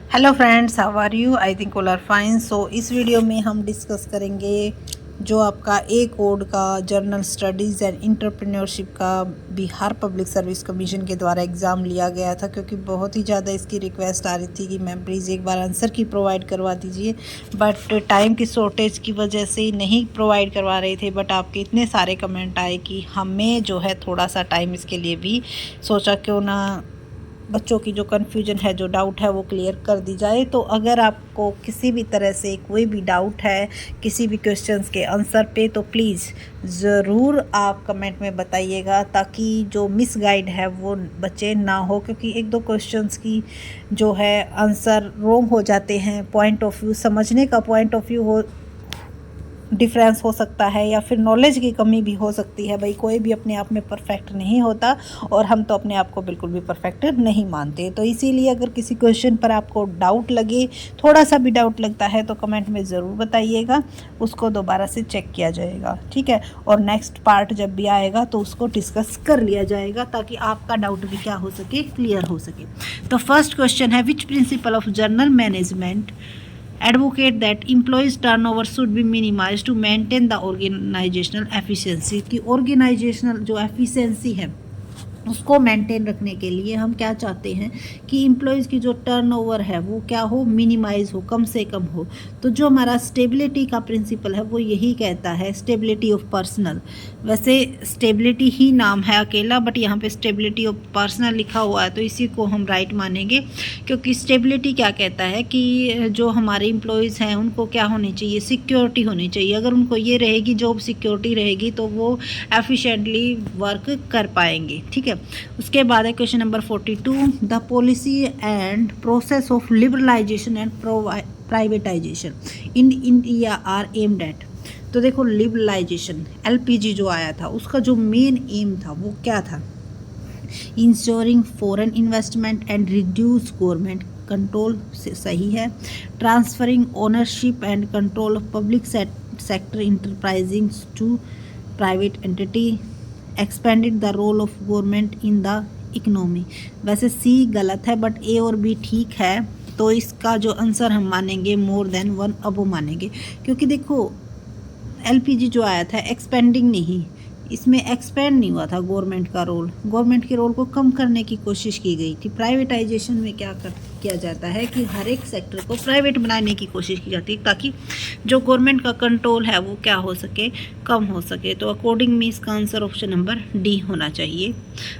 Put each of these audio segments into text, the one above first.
Hello friends, how are you? I think all are fine. So इस video में हम discuss करेंगे जो आपका ए कोड का जर्नल स्टडीज़ एंड इंटरप्रेन्योरशिप का बिहार पब्लिक सर्विस कमीशन के द्वारा एग्ज़ाम लिया गया था, क्योंकि बहुत ही ज़्यादा इसकी रिक्वेस्ट आ रही थी कि मैम प्लीज़ एक बार आंसर की प्रोवाइड करवा दीजिए। बट टाइम की शॉर्टेज की वजह से नहीं प्रोवाइड करवा रहे थे। बट आपके इतने सारे कमेंट आए कि हमें जो है थोड़ा सा टाइम इसके लिए भी सोचा क्यों ना बच्चों की जो कन्फ्यूजन है, जो डाउट है वो क्लियर कर दी जाए। तो अगर आपको किसी भी तरह से कोई भी डाउट है किसी भी क्वेश्चंस के आंसर पे, तो प्लीज़ ज़रूर आप कमेंट में बताइएगा, ताकि जो मिस गाइड है वो बच्चे ना हो। क्योंकि एक दो क्वेश्चंस की जो है आंसर रोंग हो जाते हैं, पॉइंट ऑफ व्यू समझने का पॉइंट ऑफ व्यू हो डिफरेंस हो सकता है, या फिर नॉलेज की कमी भी हो सकती है। भाई कोई भी अपने आप में परफेक्ट नहीं होता, और हम तो अपने आप को बिल्कुल भी परफेक्ट नहीं मानते। तो इसीलिए अगर किसी क्वेश्चन पर आपको डाउट लगे, थोड़ा सा भी डाउट लगता है, तो कमेंट में ज़रूर बताइएगा, उसको दोबारा से चेक किया जाएगा, ठीक है। और नेक्स्ट पार्ट जब भी आएगा तो उसको डिस्कस कर लिया जाएगा, ताकि आपका डाउट भी क्या हो सके, क्लियर हो सके। तो फर्स्ट क्वेश्चन है, which principle of journal management advocate that employees turnover should be minimized to maintain the organizational efficiency। कि organizational जो efficiency है उसको मेंटेन रखने के लिए हम क्या चाहते हैं कि एम्प्लॉयज़ की जो टर्नओवर है वो क्या हो, मिनिमाइज़ हो, कम से कम हो। तो जो हमारा स्टेबिलिटी का प्रिंसिपल है वो यही कहता है, स्टेबिलिटी ऑफ पर्सनल। वैसे स्टेबिलिटी ही नाम है अकेला, बट यहाँ पे स्टेबिलिटी ऑफ पर्सनल लिखा हुआ है, तो इसी को हम राइट मानेंगे। क्योंकि स्टेबिलिटी क्या कहता है कि जो हमारे एम्प्लॉयज़ हैं उनको क्या होनी चाहिए, सिक्योरिटी होनी चाहिए। अगर उनको ये रहेगी, जॉब सिक्योरिटी रहेगी, तो वो एफिशिएंटली वर्क कर पाएंगे, ठीक है। उसके बाद है question number 42, the policy and process of liberalisation and privatisation in India are aimed at. तो देखो, लिबरलाइजेशन एलपीजी जो आया था उसका जो मेन एम था वो क्या था, ensuring foreign investment and reduce government control, से सही है। Transferring ownership and control of public sector enterprising to private entity, expanded the role of government in the economy. वैसे सी गलत है, बट ए और बी ठीक है। तो इसका जो आंसर हम मानेंगे मोर देन वन, अब मानेंगे। क्योंकि देखो, एलपीजी जो आया था एक्सपेंडिंग नहीं, इसमें एक्सपेंड नहीं हुआ था गवर्नमेंट का रोल, गवर्नमेंट के रोल को कम करने की कोशिश की गई थी। प्राइवेटाइजेशन में किया जाता है कि हर एक सेक्टर को प्राइवेट बनाने की कोशिश की जाती है, ताकि जो गवर्नमेंट का कंट्रोल है वो क्या हो सके, कम हो सके। तो अकॉर्डिंग में इसका आंसर ऑप्शन नंबर डी होना चाहिए।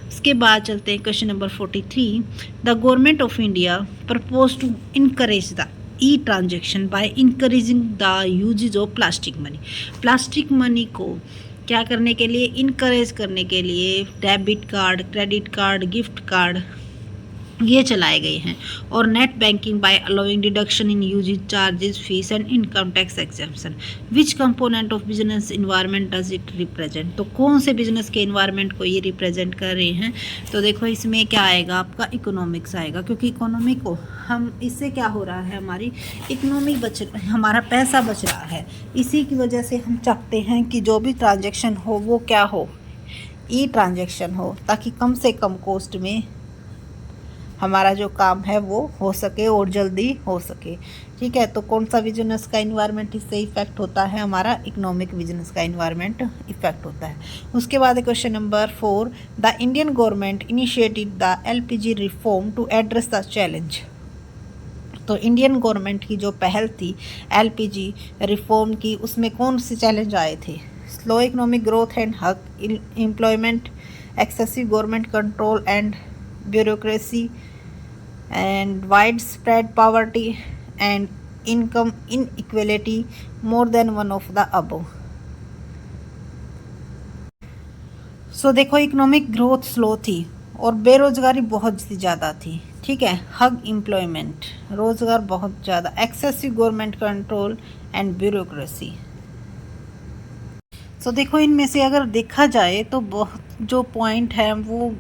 उसके बाद चलते हैं question number 43, the government of India propose to encourage the e transaction by encouraging the usage of plastic money. Plastic money को क्या करने के लिए, इनकरेज करने के लिए debit card, credit card, gift card ये चलाए गए हैं। और net banking by allowing deduction in usage charges, fees and income tax exemption. Which component of business environment does it represent. तो कौन से बिजनेस के इन्वायरमेंट को ये रिप्रेजेंट कर रहे हैं। तो देखो, इसमें क्या आएगा, आपका इकोनॉमिक्स आएगा। क्योंकि इकोनॉमी को हम, इससे क्या हो रहा है, हमारी इकोनॉमी हमारा पैसा बच रहा है। इसी की वजह से हम चाहते हैं कि जो भी ट्रांजेक्शन हो वो क्या हो, ई ट्रांजेक्शन हो, ताकि कम से कम कॉस्ट में हमारा जो काम है वो हो सके और जल्दी हो सके, ठीक है। तो कौन सा बिजनेस का इन्वायरमेंट इससे इफेक्ट होता है, हमारा इकोनॉमिक बिजनेस का इन्वायरमेंट इफेक्ट होता है। उसके बाद question number 4, the Indian government initiated the LPG reform to address the challenge. तो इंडियन गवर्नमेंट की जो पहल थी एलपीजी रिफॉर्म की, उसमें कौन से चैलेंज आए थे, स्लो इकोनॉमिक ग्रोथ एंड हक employment, excessive government control and bureaucracy, and widespread poverty and income inequality, more than one of the above। सो देखो, इकोनॉमिक ग्रोथ स्लो थी और बेरोजगारी बहुत ज़्यादा थी, ठीक है। हग एम्प्लॉयमेंट, रोजगार बहुत ज़्यादा, excessive government control and bureaucracy. So देखो, इनमें से अगर देखा जाए तो बहुत जो पॉइंट है वो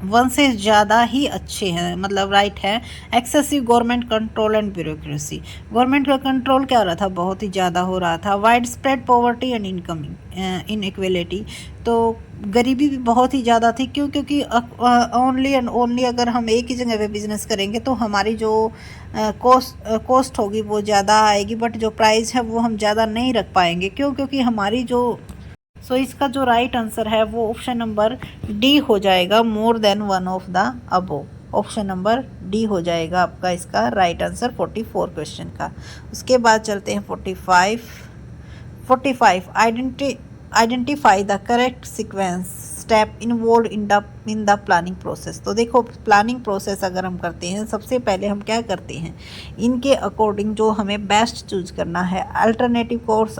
वन से ज़्यादा ही अच्छे हैं, मतलब राइट है। Excessive government control and bureaucracy, government का कंट्रोल क्या हो रहा था, बहुत ही ज़्यादा हो रहा था। Wide spread poverty and income inequality, तो गरीबी भी बहुत ही ज़्यादा थी। क्यों? क्योंकि ओनली एंड ओनली अगर हम एक ही जगह पे बिज़नेस करेंगे तो हमारी जो कॉस्ट होगी वो ज़्यादा आएगी, बट जो प्राइस है वो हम ज़्यादा नहीं रख पाएंगे। क्यों? क्योंकि हमारी जो इसका जो राइट आंसर है वो ऑप्शन नंबर डी हो जाएगा, more than one of the above. Option number D हो जाएगा आपका इसका राइट आंसर 44 क्वेश्चन का। उसके बाद चलते हैं 45 identify the correct sequence step involve in the planning process. तो देखो, प्लानिंग प्रोसेस अगर हम करते हैं, सबसे पहले हम क्या करते हैं, इनके अकॉर्डिंग जो हमें बेस्ट चूज करना है, alternative course,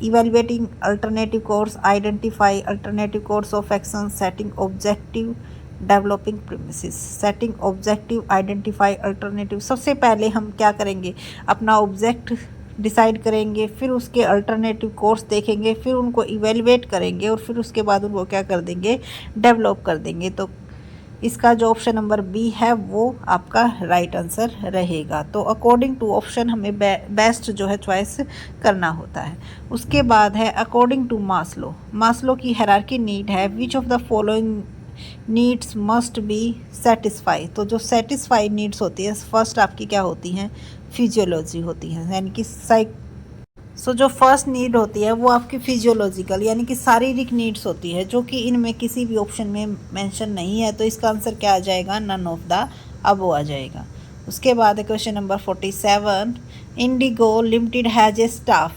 evaluating alternative course, identify alternative course of action, setting objective, developing premises. Setting objective, identify alternative. सबसे पहले हम क्या करेंगे, अपना ऑब्जेक्ट डिसाइड करेंगे, फिर उसके अल्टरनेटिव कोर्स देखेंगे, फिर उनको इवेलुएट करेंगे और फिर उसके बाद उनको क्या कर देंगे, डेवलप कर देंगे। तो इसका जो ऑप्शन नंबर बी है वो आपका राइट आंसर रहेगा। तो अकॉर्डिंग टू ऑप्शन हमें बेस्ट जो है चॉइस करना होता है। उसके बाद है अकॉर्डिंग टू मास्लो। मास्लो की हायरार्की नीड है, विच of the following needs must be satisfy. तो जो सेटिस्फाई नीड्स होती है, फर्स्ट आपकी क्या होती हैं, फिजियोलॉजी होती है, यानी कि जो फर्स्ट नीड होती है वो आपकी फिजियोलॉजिकल यानी कि शारीरिक नीड्स होती है, जो कि इनमें किसी भी ऑप्शन में मेंशन नहीं है। तो इसका आंसर क्या आ जाएगा, नन ऑफ द अबव आ जाएगा। उसके बाद है question number 47, Indigo limited has A staff,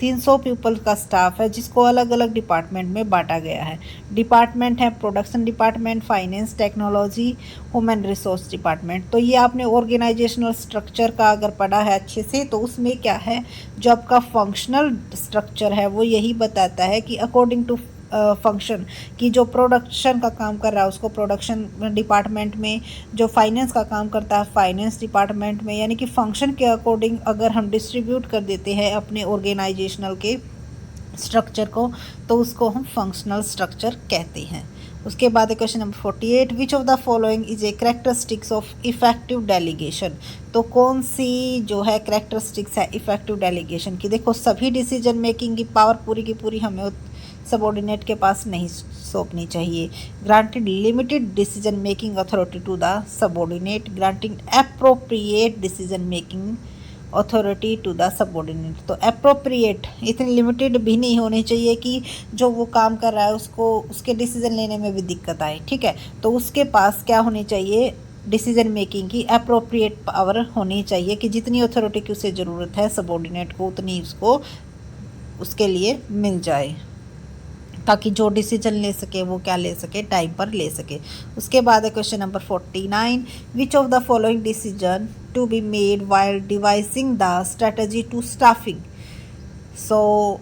300 people का स्टाफ है जिसको अलग अलग डिपार्टमेंट में बांटा गया है। डिपार्टमेंट है production department, finance, technology, human resource department. तो ये आपने ऑर्गेनाइजेशनल स्ट्रक्चर का अगर पढ़ा है अच्छे से, तो उसमें क्या है, जो आपका फंक्शनल स्ट्रक्चर है वो यही बताता है कि अकॉर्डिंग टू फंक्शन की जो प्रोडक्शन का काम कर रहा है उसको प्रोडक्शन डिपार्टमेंट में, जो फाइनेंस का काम करता है फाइनेंस डिपार्टमेंट में, यानी कि फंक्शन के अकॉर्डिंग अगर हम डिस्ट्रीब्यूट कर देते हैं अपने ऑर्गेनाइजेशनल के स्ट्रक्चर को, तो उसको हम फंक्शनल स्ट्रक्चर कहते हैं। उसके बाद question number 48, which of the following is a characteristics of effective delegation. तो कौन सी जो है कैरेक्टरिस्टिक्स है इफेक्टिव डेलीगेशन की। देखो, सभी डिसीजन मेकिंग की पावर पूरी की पूरी हमें सबऑर्डिनेट के पास नहीं सौंपनी चाहिए। Granted limited decision making authority to the subordinate, granting appropriate decision making authority to the subordinate. तो एप्रोप्रिएट इतनी लिमिटेड भी नहीं होनी चाहिए कि जो वो काम कर रहा है उसको उसके डिसीजन लेने में भी दिक्कत आए, ठीक है। तो उसके पास क्या होनी चाहिए, डिसीजन मेकिंग की एप्रोप्रिएट पावर होनी चाहिए कि जितनी अथॉरिटी की उसे ज़रूरत है सबऑर्डिनेट को, उतनी उसको उसके लिए मिल जाए, ताकि जो डिसीजन ले सके वो क्या ले सके, टाइम पर ले सके। उसके बाद है question number 49, which of the following decision to be made while devising the strategy to staffing. So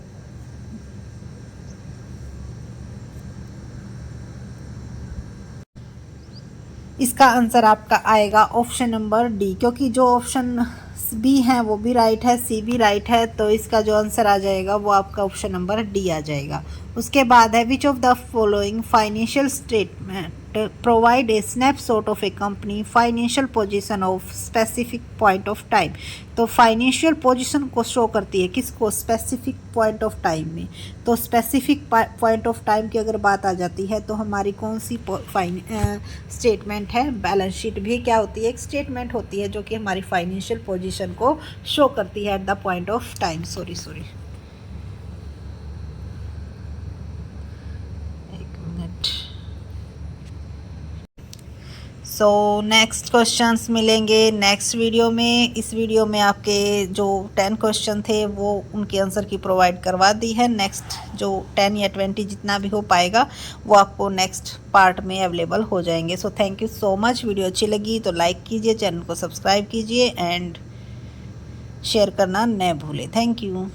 इसका आंसर आपका आएगा ऑप्शन नंबर डी, क्योंकि जो ऑप्शन बी है वो भी राइट है, सी भी राइट है, तो इसका जो आंसर आ जाएगा वो आपका ऑप्शन नंबर डी आ जाएगा। उसके बाद है विच of the following financial statement provide a snapshot of A company financial position of specific point of time. तो फाइनेंशियल पोजीशन को शो करती है किसको, स्पेसिफिक पॉइंट ऑफ टाइम में। तो स्पेसिफिक पॉइंट ऑफ टाइम की अगर बात आ जाती है तो हमारी कौन सी स्टेटमेंट है, बैलेंस शीट भी क्या होती है, एक स्टेटमेंट होती है जो कि हमारी फाइनेंशियल पोजीशन को शो करती है at the point of time. Sorry एक मिनट। सो नेक्स्ट क्वेश्चंस मिलेंगे नेक्स्ट वीडियो में। इस वीडियो में आपके जो 10 क्वेश्चन थे वो उनके आंसर की प्रोवाइड करवा दी है। नेक्स्ट जो 10 या 20 जितना भी हो पाएगा वो आपको नेक्स्ट पार्ट में अवेलेबल हो जाएंगे। So thank you so much. Video अच्छी लगी तो लाइक कीजिए, चैनल को सब्सक्राइब कीजिए एंड शेयर करना न भूलें। Thank you.